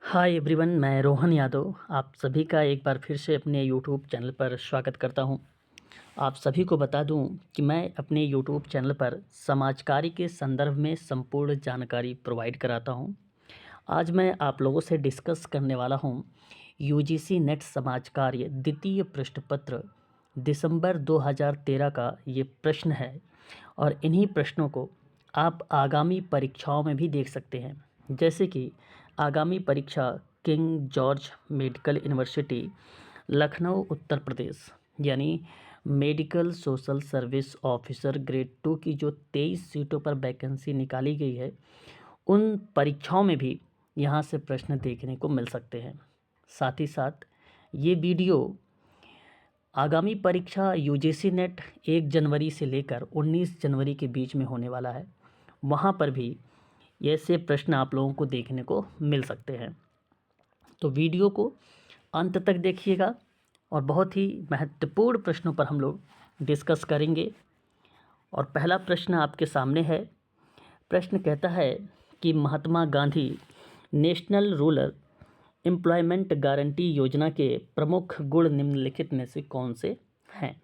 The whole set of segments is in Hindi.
हाय एवरीवन, मैं रोहन यादव आप सभी का एक बार फिर से अपने यूट्यूब चैनल पर स्वागत करता हूं। आप सभी को बता दूं कि मैं अपने यूट्यूब चैनल पर समाज कार्य के संदर्भ में संपूर्ण जानकारी प्रोवाइड कराता हूं। आज मैं आप लोगों से डिस्कस करने वाला हूं यूजीसी नेट समाज कार्य द्वितीय पृष्ठ पत्र दिसंबर 2013 का ये प्रश्न है और इन्हीं प्रश्नों को आप आगामी परीक्षाओं में भी देख सकते हैं। जैसे कि आगामी परीक्षा King George medical university Lucknow Uttar Pradesh यानी medical social service officer grade 2 की जो 23 सीटों पर वैकेंसी निकाली गई है, उन परीक्षाओं में भी यहाँ से प्रश्न देखने को मिल सकते हैं। साथ ही साथ ये वीडियो आगामी परीक्षा यूजीसी नेट 1 जनवरी से लेकर 19 जनवरी के बीच में होने वाला है। वहाँ पर भी ऐसे प्रश्न आप लोगों को देखने को मिल सकते हैं। तो वीडियो को अंत तक देखिएगा और बहुत ही महत्वपूर्ण प्रश्नों पर हम लोग डिस्कस करेंगे। और पहला प्रश्न आपके सामने है। प्रश्न कहता है कि Mahatma Gandhi national rural employment guarantee योजना के प्रमुख गुण निम्नलिखित में से कौन से हैं।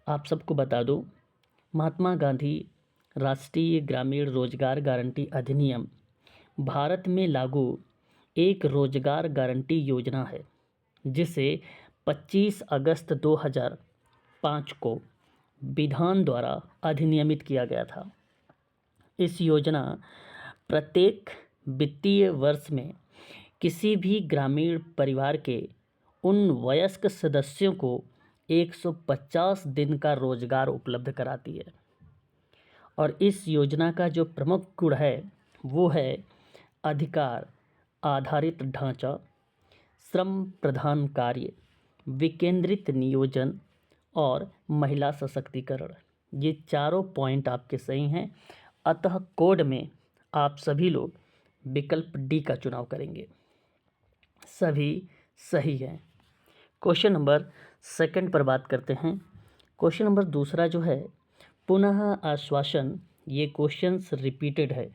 आप सबको बता दूं, महात्मा गांधी राष्ट्रीय ग्रामीण रोजगार गारंटी अधिनियम भारत में लागू एक रोजगार गारंटी योजना है, जिसे 25 अगस्त 2005 को विधान द्वारा अधिनियमित किया गया था। इस योजना प्रत्येक वित्तीय वर्ष में किसी भी ग्रामीण परिवार के उन वयस्क सदस्यों को 150 दिन का रोजगार उपलब्ध कराती है। और इस योजना का जो प्रमुख गुण है वो है अधिकार आधारित ढांचा, श्रम प्रधान कार्य, विकेंद्रित नियोजन और महिला सशक्तिकरण। ये चारों पॉइंट आपके सही हैं, अतः कोड में आप सभी लोग विकल्प डी का चुनाव करेंगे। सभी सही हैं। क्वेश्चन नंबर सेकंड पर बात करते हैं। क्वेश्चन नंबर दूसरा जो है, पुनः आश्वासन। ये क्वेश्चंस रिपीटेड है,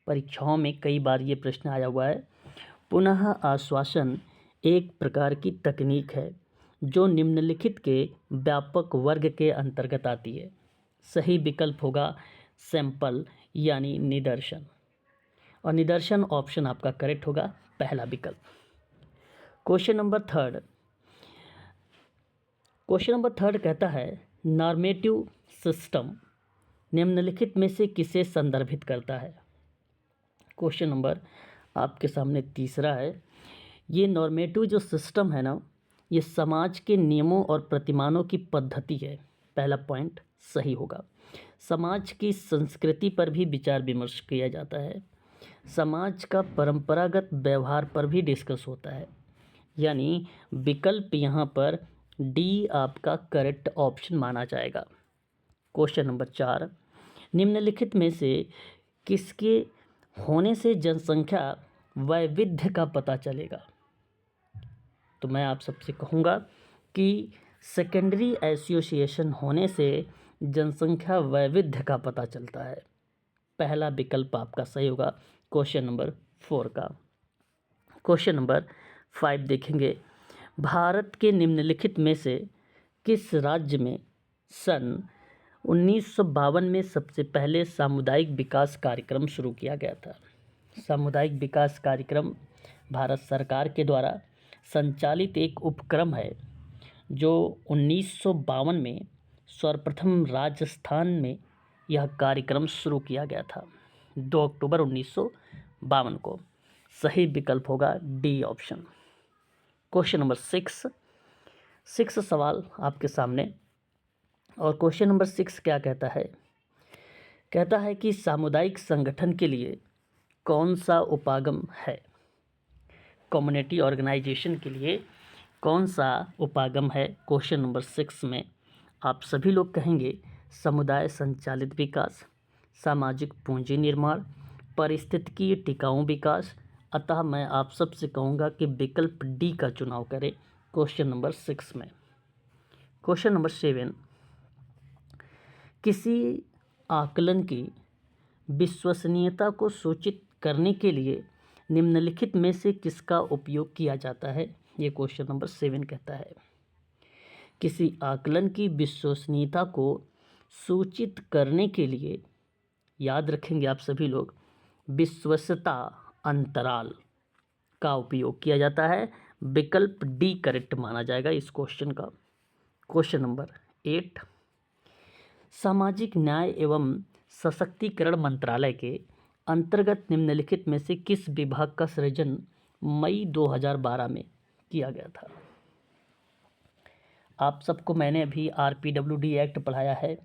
परीक्षाओं में कई बार ये प्रश्न आया हुआ है। पुनः आश्वासन एक प्रकार की तकनीक है जो निम्नलिखित के व्यापक वर्ग के अंतर्गत आती है। सही विकल्प होगा सैंपल यानी निदर्शन, और निदर्शन ऑप्शन आपका करेक्ट होगा, पहला विकल्प। Question number third. Question number third कहता है नॉर्मेटिव सिस्टम निम्नलिखित में से किसे संदर्भित करता है। क्वेश्चन नंबर आपके सामने तीसरा है। ये नॉर्मेटिव जो सिस्टम है ना, ये समाज के नियमों और प्रतिमानों की पद्धति है। पहला पॉइंट सही होगा। समाज की संस्कृति पर भी विचार विमर्श किया जाता है। समाज का परंपरागत व्यवहार पर भी डिस्कस होता है, यानी विकल्प यहाँ पर डी आपका करेक्ट ऑप्शन माना जाएगा। क्वेश्चन नंबर 4, निम्नलिखित में से किसके होने से जनसंख्या वैविध्य का पता चलेगा। तो मैं आप सबसे कहूँगा कि सेकेंडरी एसोसिएशन होने से जनसंख्या वैविध्य का पता चलता है। पहला विकल्प आपका सही होगा क्वेश्चन नंबर 4 का। क्वेश्चन नंबर 5 देखेंगे। भारत के निम्नलिखित में से किस राज्य में सन 1952 में सबसे पहले सामुदायिक विकास कार्यक्रम शुरू किया गया था। सामुदायिक विकास कार्यक्रम भारत सरकार के द्वारा संचालित एक उपक्रम है जो 1952 में सर्वप्रथम राजस्थान में यह कार्यक्रम शुरू किया गया था, 2 अक्टूबर 1952 को। सही विकल्प होगा डी ऑप्शन। क्वेश्चन नंबर 6 सवाल आपके सामने, और क्वेश्चन नंबर 6 क्या कहता है। कहता है कि सामुदायिक संगठन के लिए कौन सा उपागम है। कम्युनिटी ऑर्गेनाइजेशन के लिए कौन सा उपागम है। क्वेश्चन नंबर 6 में आप सभी लोग कहेंगे समुदाय संचालित विकास, सामाजिक पूंजी निर्माण, पारिस्थितिकी टिकाऊ विकास। अतः मैं आप सबसे कहूँगा कि विकल्प डी का चुनाव करें क्वेश्चन नंबर 6 में। क्वेश्चन नंबर 7, किसी आकलन की विश्वसनीयता को सूचित करने के लिए निम्नलिखित में से किसका उपयोग किया जाता है? ये क्वेश्चन नंबर 7 कहता है। किसी आकलन की विश्वसनीयता को सूचित करने के लिए, याद रखेंगे आप सभी लोग, विश्वसनीयता अंतराल का उपयोग किया जाता है। विकल्प डी करेक्ट माना जाएगा इस क्वेश्चन का। क्वेश्चन नंबर 8, सामाजिक न्याय एवं सशक्तिकरण मंत्रालय के अंतर्गत निम्नलिखित में से किस विभाग का सृजन मई 2012 में किया गया था? आप सबको मैंने अभी RPWD एक्ट पढ़ाया है।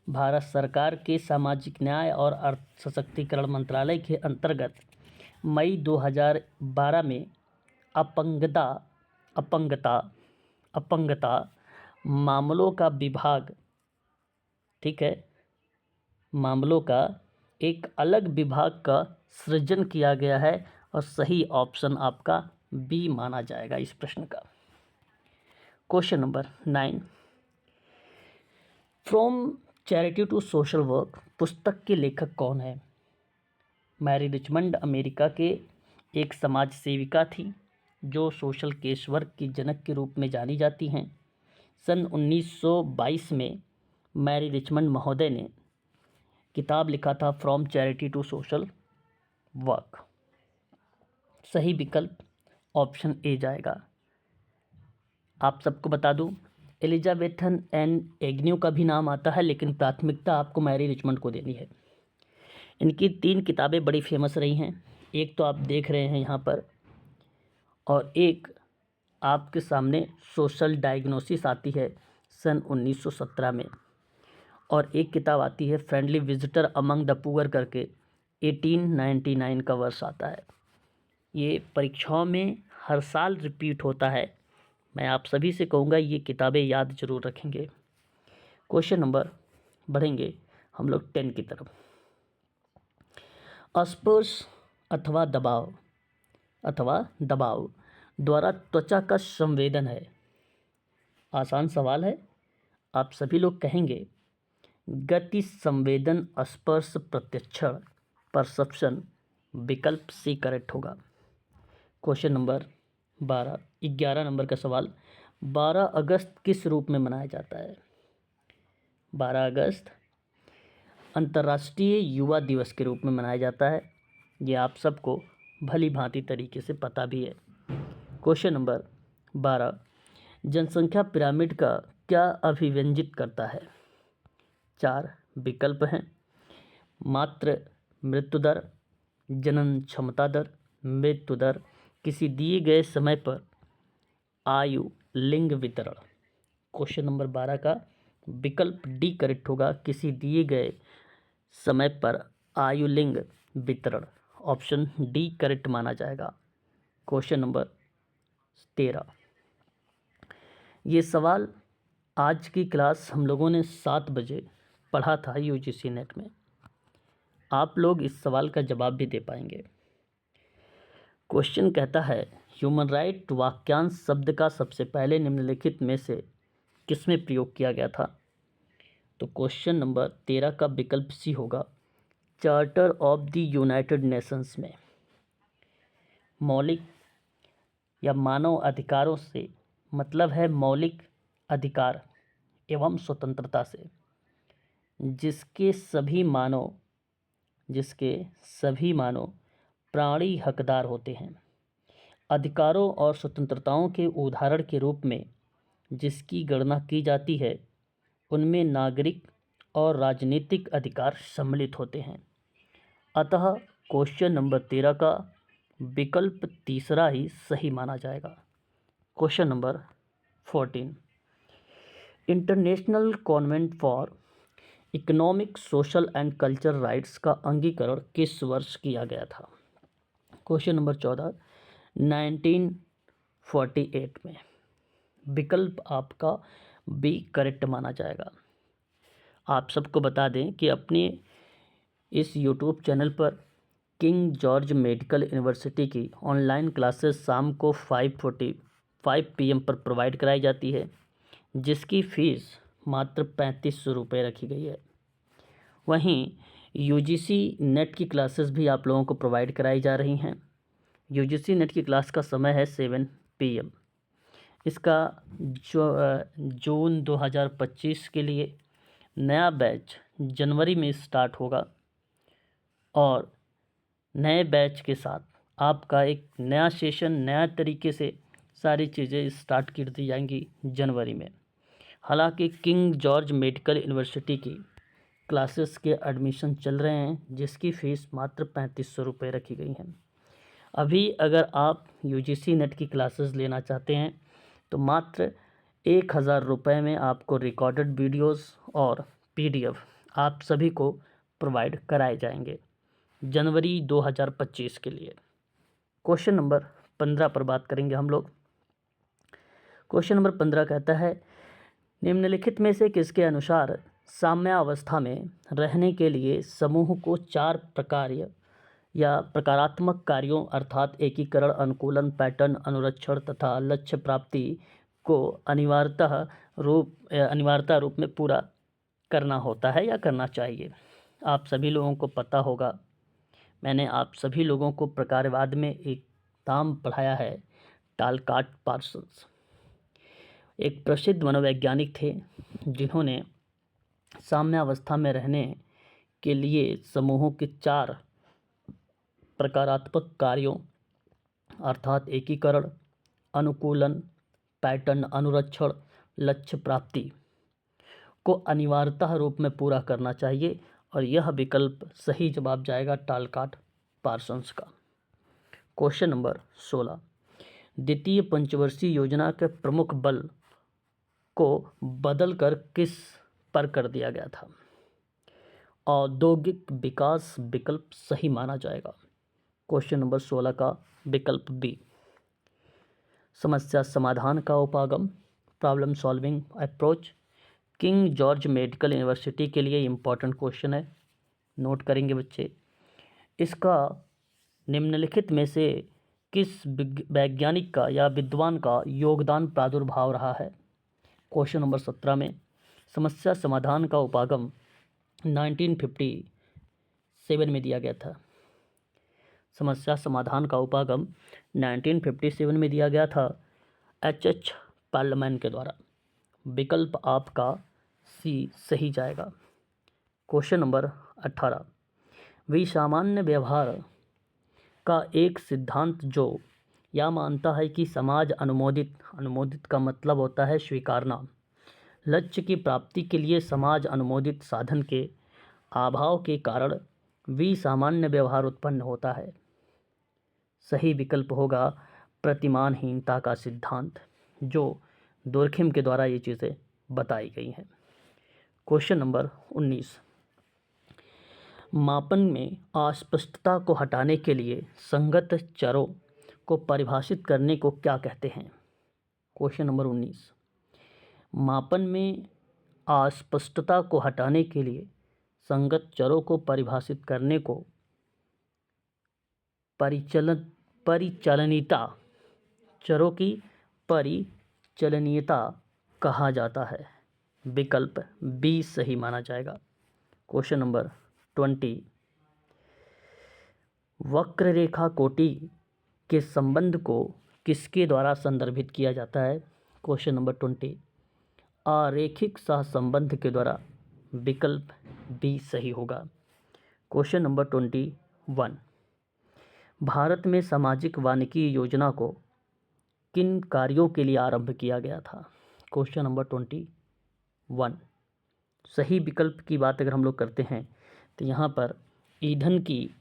भारत सरकार के सामाजिक न्याय और अर्थ सशक्तिकरण मंत्रालय के अंतर्गत मई 2012 में अपंगता मामलों का विभाग, ठीक है, मामलों का एक अलग विभाग का सृजन किया गया है और सही ऑप्शन आपका बी माना जाएगा इस प्रश्न का। Question number 9, from charity to social work पुस्तक के लेखक कौन है? मैरी रिचमंड अमेरिका के एक समाज सेविका थी जो सोशल केस वर्क की जनक के रूप में जानी जाती हैं। सन 1922 में मैरी रिचमंड महोदय ने किताब लिखा था from charity to social work. सही विकल्प ऑप्शन ए जाएगा। आप सबको बता दूं, एलिजाबेथन एन एग्न्यू का भी नाम आता है, लेकिन प्राथमिकता आपको मैरी रिचमंड को देनी है। इनकी 3 किताबें बड़ी फेमस रही हैं। एक तो आप देख रहे हैं यहाँ पर, और एक आपके सामने सोशल डायग्नोसिस आती है सन 1917 में, और एक किताब आती है friendly visitor among the poor करके 1899 का वर्ष आता है। ये परीक्षाओं में हर साल रिपीट होता है। मैं आप सभी से कहूँगा ये किताबें याद जरूर रखेंगे। क्वेश्चन नंबर बढ़ेंगे हम लोग 10 की तरफ। स्पर्श अथवा दबाव द्वारा त्वचा का संवेदन है। आसान सवाल है। आप सभी लोग कहेंगे गति संवेदन स्पर्श प्रत्यक्षण परसेप्शन, विकल्प सी करेक्ट होगा। क्वेश्चन नंबर 11 नंबर का सवाल, 12 अगस्त किस रूप में मनाया जाता है? 12 अगस्त अंतर्राष्ट्रीय युवा दिवस के रूप में मनाया जाता है। ये आप सबको भली भांति तरीके से पता भी है। क्वेश्चन नंबर 12, जनसंख्या पिरामिड का क्या अभिव्यंजित करता है? 4 विकल्प हैं। मात्र मृत्यु दर, जनन क्षमता दर, मृत्यु दर, किसी दिए गए समय पर आयु, लिंग वितरण। क्वेश्चन नंबर 12 का विकल्प डी करेक्ट होगा, किसी दिए गए समय पर आयु, लिंग वितरण। ऑप्शन डी करेक्ट माना जाएगा। क्वेश्चन नंबर 13, ये सवाल आज की क्लास हम लोगों ने 7 बजे पढ़ा था UGC नेट में। आप लोग इस सवाल का जवाब भी दे पाएंगे। क्वेश्चन कहता है ह्यूमन राइट वाक्यांश शब्द का सबसे पहले निम्नलिखित में से किसमें प्रयोग किया गया था? तो क्वेश्चन नंबर 13 का विकल्प सी होगा, charter of the United Nations में। मौलिक या मानव अधिकारों से मतलब है मौलिक अधिकार एवं स्वतंत्रता से, जिसके सभी मानव प्राणी हकदार होते हैं। अधिकारों और स्वतंत्रताओं के उदाहरण के रूप में जिसकी गणना की जाती है, उनमें नागरिक और राजनीतिक अधिकार सम्मिलित होते हैं। अतः क्वेश्चन नंबर 13 का विकल्प तीसरा ही सही माना जाएगा। Question number 14, international convent for economic, social and cultural rights का अंगीकरण किस वर्ष किया गया था? क्वेश्चन नंबर 14, 1948 में। विकल्प आपका बी करेक्ट माना जाएगा। आप सबको बता दें कि अपने इस YouTube चैनल पर किंग जॉर्ज मेडिकल यूनिवर्सिटी की ऑनलाइन क्लासेस शाम को 5:45 PM पर प्रोवाइड कराई जाती है, जिसकी फ़ीस मात्र 3500 रुपये रखी गई है। वहीं यूजीसी नेट की क्लासेस भी आप लोगों को प्रोवाइड कराई जा रही हैं। यूजीसी नेट की क्लास का समय है 7 PM। इसका जून 2025 के लिए नया बैच जनवरी में स्टार्ट होगा और नए बैच के साथ आपका एक नया सेशन नया तरीके से सारी चीज़ें स्टार्ट कर दी जाएंगी जनवरी में। हालांकि किंग जॉर्ज मेडिकल यूनिवर्सिटी की क्लासेस के एडमिशन चल रहे हैं जिसकी फ़ीस मात्र 3500 रुपये रखी गई हैं। अभी अगर आप यूजीसी नेट की क्लासेस लेना चाहते हैं तो मात्र 1000 रुपये में आपको रिकॉर्डेड वीडियोस और PDF आप सभी को प्रोवाइड कराए जाएंगे जनवरी 2025 के लिए। क्वेश्चन नंबर 15 पर बात करेंगे हम लोग। क्वेश्चन नंबर 15 कहता है, निम्नलिखित में से किसके अनुसार साम्यावस्था में रहने के लिए समूह को 4 प्रकार या प्रकारात्मक कार्यों अर्थात एकीकरण, अनुकूलन, पैटर्न, अनुरक्षण तथा लक्ष्य प्राप्ति को अनिवार्यता रूप में पूरा करना होता है या करना चाहिए। आप सभी लोगों को पता होगा, मैंने आप सभी लोगों को प्रकारवाद में एक नाम पढ़ाया है, टालकाट पार्सन्स। एक प्रसिद्ध मनोवैज्ञानिक थे जिन्होंने साम्यावस्था में रहने के लिए समूहों के 4 प्रकारात्मक कार्यों अर्थात एकीकरण, अनुकूलन, पैटर्न, अनुरक्षण, लक्ष्य प्राप्ति को अनिवार्यता रूप में पूरा करना चाहिए और यह विकल्प सही जवाब जाएगा टालकाट पार्सन्स का। क्वेश्चन नंबर 16, द्वितीय पंचवर्षीय योजना के प्रमुख बल को बदलकर किस पर कर दिया गया था? औद्योगिक विकास विकल्प सही माना जाएगा। क्वेश्चन नंबर 16 का विकल्प बी। समस्या समाधान का उपागम, problem solving approach, king George medical university के लिए इम्पॉर्टेंट क्वेश्चन है, नोट करेंगे बच्चे। इसका निम्नलिखित में से किस वैज्ञानिक का या विद्वान का योगदान प्रादुर्भाव रहा है? क्वेश्चन नंबर 17 में समस्या समाधान का उपागम 1957 में दिया गया था। समस्या समाधान का उपागम 1957 में दिया गया था H. पार्लमैन के द्वारा। विकल्प आपका सी सही जाएगा। क्वेश्चन नंबर 18, विसामान्य व्यवहार का एक सिद्धांत जो यह मानता है कि समाज अनुमोदित का मतलब होता है स्वीकारना, लक्ष्य की प्राप्ति के लिए समाज अनुमोदित साधन के अभाव के कारण विसामान्य व्यवहार उत्पन्न होता है। सही विकल्प होगा प्रतिमानहीनता का सिद्धांत, जो डोर्खिम के द्वारा ये चीज़ें बताई गई हैं। क्वेश्चन नंबर 19, मापन में अस्पष्टता को हटाने के लिए संगत चरों को परिभाषित करने को क्या कहते हैं? क्वेश्चन नंबर 19, मापन में अस्पष्टता को हटाने के लिए संगत चरों को परिभाषित करने को परिचलनीयता, चरों की परिचलनीयता कहा जाता है। विकल्प बी सही माना जाएगा। क्वेश्चन नंबर 20, वक्ररेखा कोटि के संबंध को किसके द्वारा संदर्भित किया जाता है? क्वेश्चन नंबर 20, आरेखिक सहसंबंध के द्वारा। विकल्प बी सही होगा। क्वेश्चन नंबर 21, भारत में सामाजिक वानिकी योजना को किन कार्यों के लिए आरंभ किया गया था? क्वेश्चन नंबर 21, सही विकल्प की बात अगर हम लोग करते हैं तो यहाँ पर ईंधन की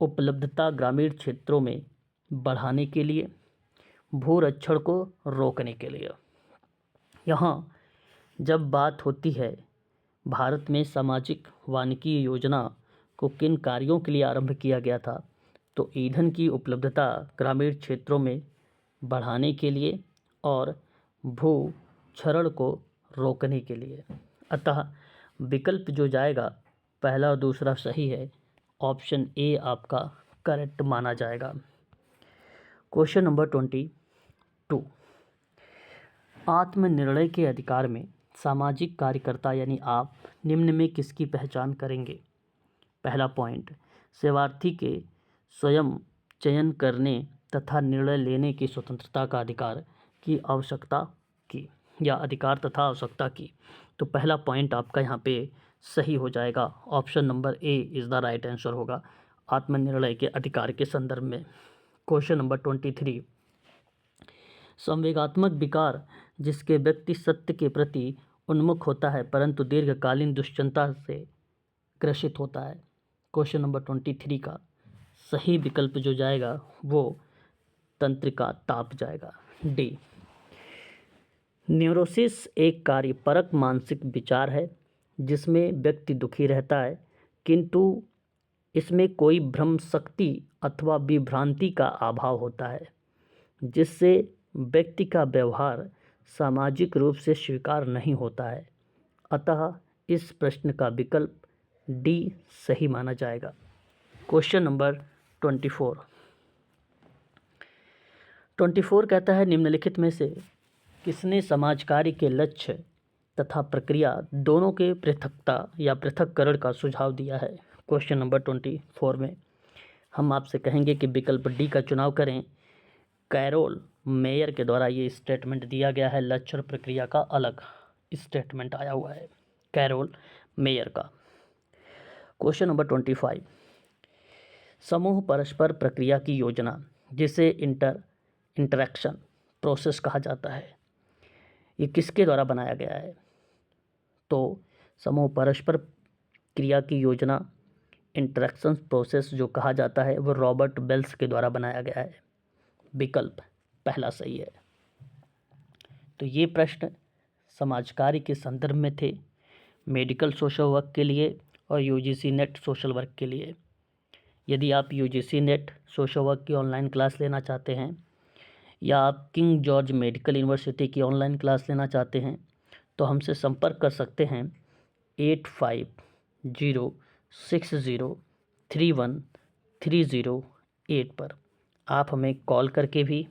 उपलब्धता ग्रामीण क्षेत्रों में बढ़ाने के लिए, भूरक्षण को रोकने के लिए। यहाँ जब बात होती है भारत में सामाजिक वानिकी योजना को किन कार्यों के लिए आरंभ किया गया था, तो ईंधन की उपलब्धता ग्रामीण क्षेत्रों में बढ़ाने के लिए और भूक्षरण को रोकने के लिए। अतः विकल्प जो जाएगा पहला और दूसरा सही है, ऑप्शन ए आपका करेक्ट माना जाएगा। क्वेश्चन नंबर 22, आत्मनिर्णय के अधिकार में सामाजिक कार्यकर्ता यानी आप निम्न में किसकी पहचान करेंगे? पहला पॉइंट, सेवार्थी के स्वयं चयन करने तथा निर्णय लेने की स्वतंत्रता का अधिकार की आवश्यकता की, या अधिकार तथा आवश्यकता की। तो पहला पॉइंट आपका यहाँ पे सही हो जाएगा। Option number A is the right answer होगा, आत्मनिर्णय के अधिकार के संदर्भ में। क्वेश्चन नंबर 23, संवेगात्मक विकार जिसके व्यक्ति सत्य के प्रति उन्मुख होता है परंतु दीर्घकालीन दुश्चिंता से ग्रसित होता है। क्वेश्चन नंबर 23 का सही विकल्प जो जाएगा वो तंत्रिका ताप जाएगा, डी। न्यूरोसिस एक कार्यपरक मानसिक विचार है जिसमें व्यक्ति दुखी रहता है किंतु इसमें कोई भ्रम शक्ति अथवा विभ्रांति का अभाव होता है जिससे व्यक्ति का व्यवहार सामाजिक रूप से स्वीकार नहीं होता है। अतः इस प्रश्न का विकल्प डी सही माना जाएगा। क्वेश्चन नंबर 24 कहता है, निम्नलिखित में से किसने समाज कार्य के लक्ष्य तथा प्रक्रिया दोनों के पृथकता या पृथक्करण का सुझाव दिया है। क्वेश्चन नंबर 24 में हम आपसे कहेंगे कि विकल्प डी का चुनाव करें। कैरोल मेयर के द्वारा ये स्टेटमेंट दिया गया है, लक्ष्य और प्रक्रिया का अलग स्टेटमेंट आया हुआ है कैरोल मेयर का। क्वेश्चन नंबर 25, समूह परस्पर प्रक्रिया की योजना जिसे इंटरैक्शन प्रोसेस कहा जाता है, ये किसके द्वारा बनाया गया है? तो समूह परस्पर क्रिया की योजना इंटरैक्शन प्रोसेस जो कहा जाता है वो रॉबर्ट बेल्स के द्वारा बनाया गया है। विकल्प पहला सही है। तो ये प्रश्न समाज कार्य के संदर्भ में थे, मेडिकल सोशल वर्क के लिए और यूजीसी नेट सोशल वर्क के लिए। यदि आप यूजीसी नेट सोशल वर्क की ऑनलाइन क्लास लेना चाहते हैं या आप किंग जॉर्ज मेडिकल यूनिवर्सिटी की ऑनलाइन क्लास लेना चाहते हैं तो हमसे संपर्क कर सकते हैं 8506031308 पर। आप हमें कॉल करके भी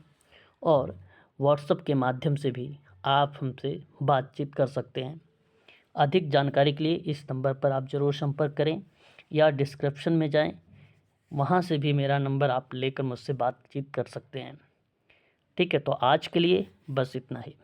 और व्हाट्सएप के माध्यम से भी आप हमसे बातचीत कर सकते हैं। अधिक जानकारी के लिए इस नंबर पर आप ज़रूर संपर्क करें या डिस्क्रिप्शन में जाएं, वहां से भी मेरा नंबर आप लेकर मुझसे बातचीत कर सकते हैं। ठीक है, तो आज के लिए बस इतना ही।